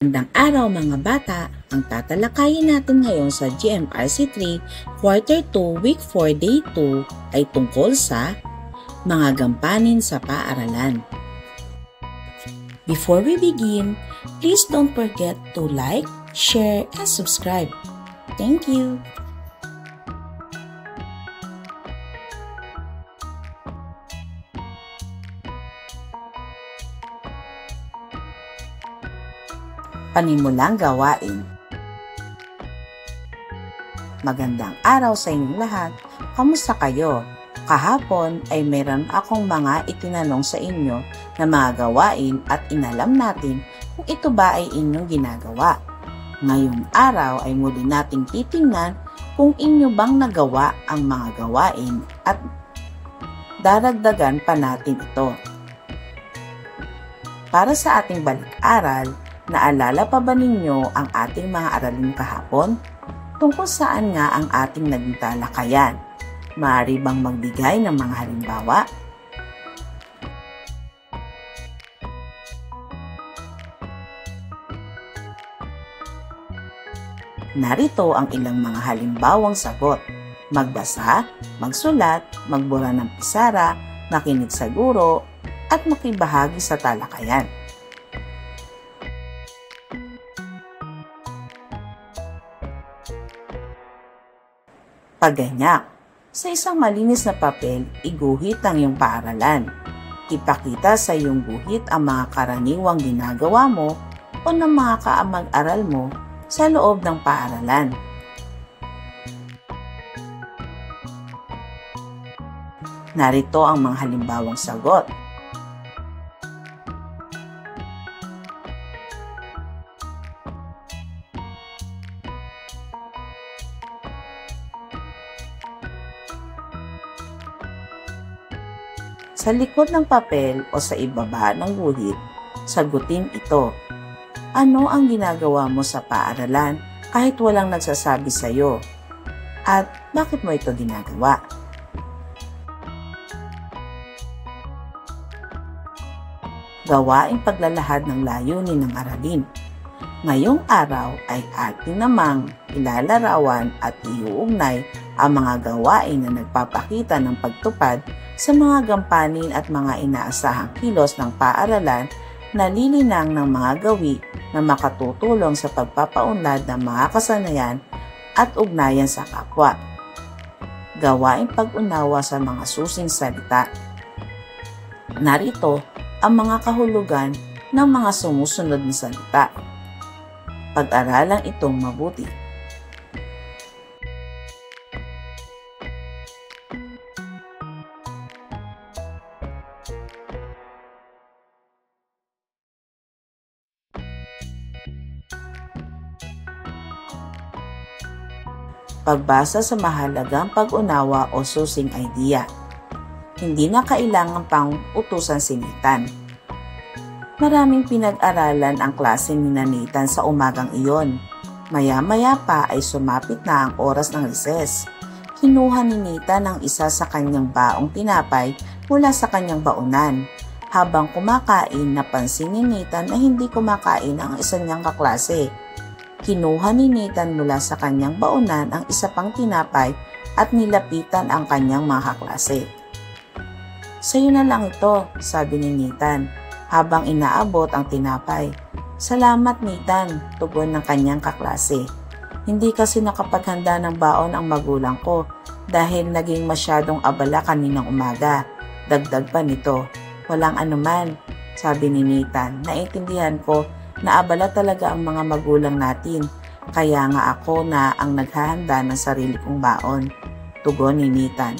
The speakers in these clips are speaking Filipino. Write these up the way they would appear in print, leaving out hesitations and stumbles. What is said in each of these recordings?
Magandang araw mga bata! Ang tatalakayin natin ngayon sa GMRC 3 Quarter 2 Week 4 Day 2 ay tungkol sa mga gampanin sa paaralan. Before we begin, please don't forget to like, share, and subscribe. Thank you! Panimulang gawain. Magandang araw sa inyong lahat. Kamusta kayo? Kahapon ay meron akong mga itinanong sa inyo na mga gawain at inalam natin kung ito ba ay inyong ginagawa. Ngayong araw ay muli nating titingnan kung inyo bang nagawa ang mga gawain at daragdagan pa natin ito. Para sa ating balik-aral, naalala pa ba ninyo ang ating mga aralin kahapon? Tungkol saan nga ang ating naging talakayan? Maaari bang magbigay ng mga halimbawa? Narito ang ilang mga halimbawang sagot. Magbasa, magsulat, magbura ng pisara, makinig sa guro, at makibahagi sa talakayan. Pagganyak. Sa isang malinis na papel, iguhit ang iyong paaralan. Ipakita sa iyong guhit ang mga karaniwang ginagawa mo o ng mga kaamag-aral mo sa loob ng paaralan. Narito ang mga halimbawang sagot. Sa likod ng papel o sa ibaba ng guhit, sagutin ito. Ano ang ginagawa mo sa paaralan kahit walang nagsasabi sa iyo? At bakit mo ito ginagawa? Gawaing paglalahad ng layunin ng aralin. Ngayong araw ay atin namang ilalarawan at iuugnay ang mga gawain na nagpapakita ng pagtupad sa mga gampanin at mga inaasahang kilos ng paaralan na lilinang ng mga gawi na makatutulong sa pagpapaunlad ng mga kasanayan at ugnayan sa kapwa. Gawaing pag-unawa sa mga susing salita. Narito ang mga kahulugan ng mga sumusunod na salita. Pag-aralan itong mabuti. Pagbasa sa mahalagang pag-unawa o susing idea. Hindi na kailangan pang utusan si Nathan. Maraming pinag-aralan ang klase ni Nathan sa umagang iyon. Maya-maya pa ay sumapit na ang oras ng recess. Kinuha ni Nathan ang isa sa kanyang baong tinapay mula sa kanyang baunan. Habang kumakain, napansin ni Nathan na hindi kumakain ang isa niyang kaklase. Kinuha ni Nathan mula sa kanyang baunan ang isa pang tinapay at nilapitan ang kanyang mga kaklase. "Sa'yo na lang ito," sabi ni Nathan habang inaabot ang tinapay. "Salamat, Nathan," tugon ng kanyang kaklase. "Hindi kasi nakapaghanda ng baon ang magulang ko dahil naging masyadong abala kaninang umaga." Dagdag pa nito, "Walang anuman," sabi ni Nathan. "Naintindihan ko na abala talaga ang mga magulang natin, kaya nga ako na ang naghahanda ng sarili kong baon," tugon ni Nathan.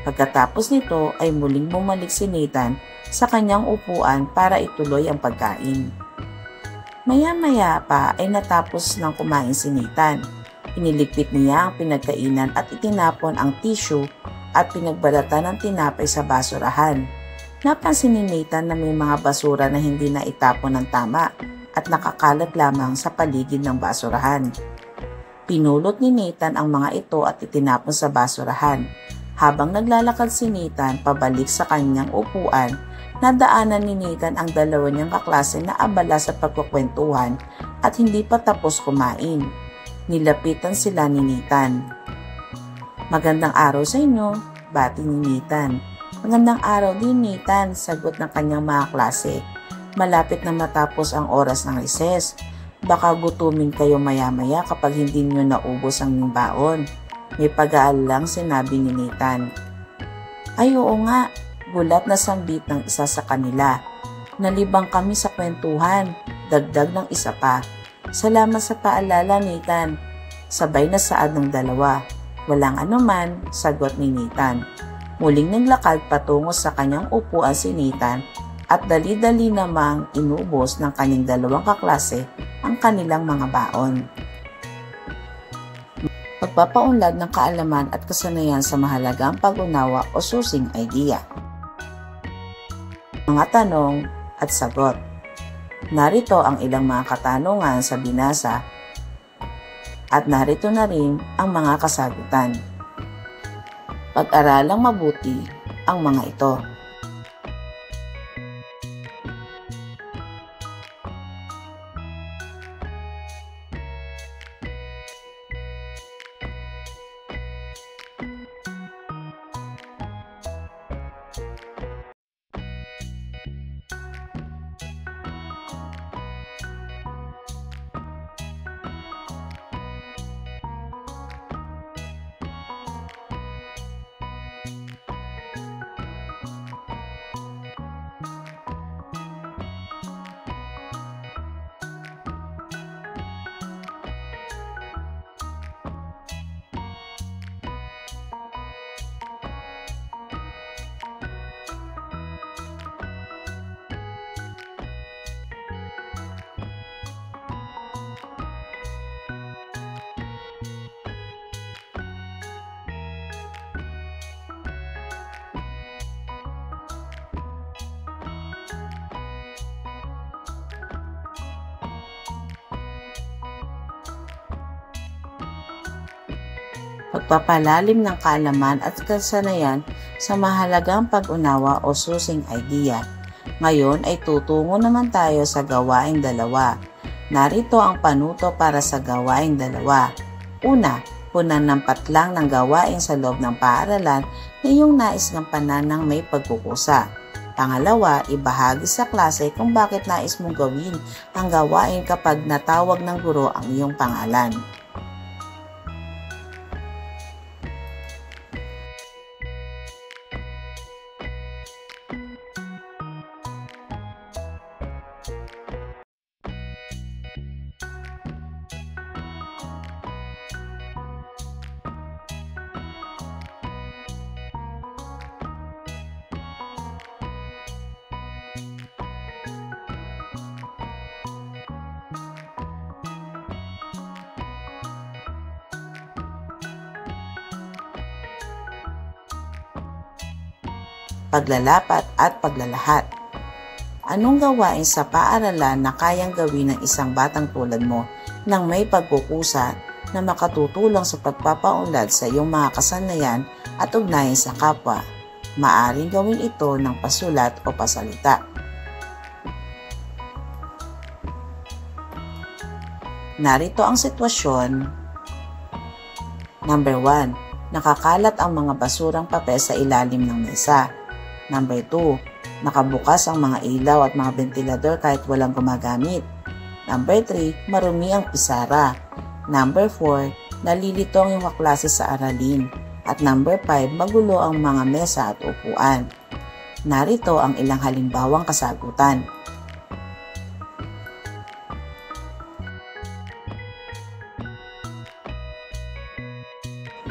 Pagkatapos nito ay muling bumalik si Nathan sa kanyang upuan para ituloy ang pagkain. Maya-maya pa ay natapos ng kumain si Nathan. Iniligpit niya ang pinagkainan at itinapon ang tissue at pinagbalatan ng tinapay sa basurahan. Napansin ni Nathan na may mga basura na hindi na itapon ng tama at nakakalat lamang sa paligid ng basurahan. Pinulot ni Nathan ang mga ito at itinapon sa basurahan. Habang naglalakad si Nathan pabalik sa kanyang upuan, nadaanan ni Nathan ang dalawa niyang kaklase na abala sa pagkukwentuhan at at hindi pa tapos kumain. Nilapitan sila ni Nathan. "Magandang araw sa inyo," bati ni Nathan. "Magandang araw din, Nathan," sagot ng kanyang mga klase. "Malapit na matapos ang oras ng recess. Baka gutumin kayo maya-maya kapag hindi nyo naubos ang inyong baon." May pag-aalalang sinabi ni Nathan. "Ay oo nga," gulat na sambit ng isa sa kanila. "Nalibang kami sa kwentuhan," dagdag ng isa pa. "Salamat sa paalala, Nathan." Sabay na saad ng dalawa. "Walang anuman," sagot ni Nathan. Muling naglakad patungo sa kanyang upuan si Nathan at dali-dali namang inubos ng kanyang dalawang kaklase ang kanilang mga baon. Pagpapaunlad ng kaalaman at kasanayan sa mahalagang pag-unawa o susing idea. Mga tanong at sagot. Narito ang ilang mga katanungan sa binasa at narito na rin ang mga kasagutan. Pag-aralang mabuti ang mga ito. Pagpapalalim ng kaalaman at kasanayan sa mahalagang pag-unawa o susing idea. Ngayon ay tutungo naman tayo sa gawaing dalawa. Narito ang panuto para sa gawaing dalawa. Una, punan ng patlang ng gawain sa loob ng paaralan na iyong nais gampanan ng may pagkukusa. Pangalawa, ibahagi sa klase kung bakit nais mong gawin ang gawain kapag natawag ng guro ang iyong pangalan. Paglalapat at paglalahat. Anong gawain sa paaralan na kayang gawin ng isang batang tulad mo nang may pagkukusa na makatutulong sa pagpapaunlad sa iyong mga kasanayan at ugnayan sa kapwa? Maaring gawin ito ng pasulat o pasalita. Narito ang sitwasyon. Number 1. Nakakalat ang mga basurang papel sa ilalim ng mesa. Number 2. Nakabukas ang mga ilaw at mga ventilador kahit walang gumagamit. Number 3. Marumi ang pisara. Number 4. Nalilito ang iyong kaklase sa aralin. At number 5. Magulo ang mga mesa at upuan. Narito ang ilang halimbawang kasagutan.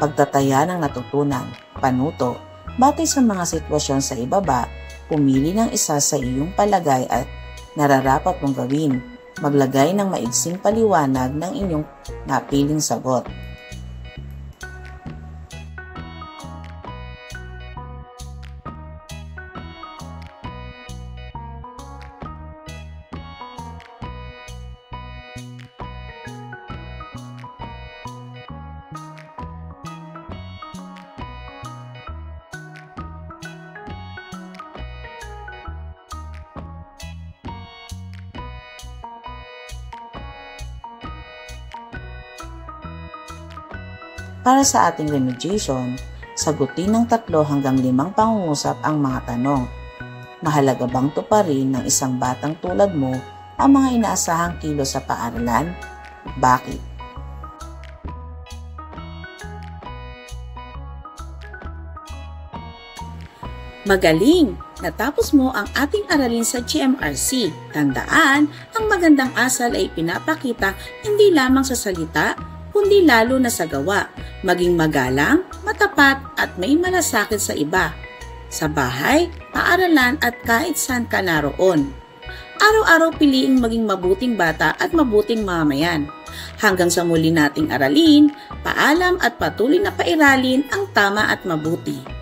Pagtataya ng natutunan. Panuto. Batay sa mga sitwasyon sa ibaba, pumili ng isa sa iyong palagay at nararapat mong gawin. Maglagay ng maigsing paliwanag ng inyong napiling sagot. Para sa ating remediation, sagutin ng 3 hanggang 5 pangungusap ang mga tanong. Mahalaga bang tuparin ng isang batang tulad mo ang mga inaasahang kilos sa paaralan? Bakit? Magaling! Natapos mo ang ating aralin sa GMRC. Tandaan, ang magandang asal ay pinapakita hindi lamang sa salita, kundi lalo na sa gawa. Maging magalang, matapat at may malasakit sa iba. Sa bahay, paaralan at kahit saan ka naroon. Araw-araw piliing maging mabuting bata at mabuting mamamayan. Hanggang sa muli nating aralin, paalam at patuloy na pairalin ang tama at mabuti.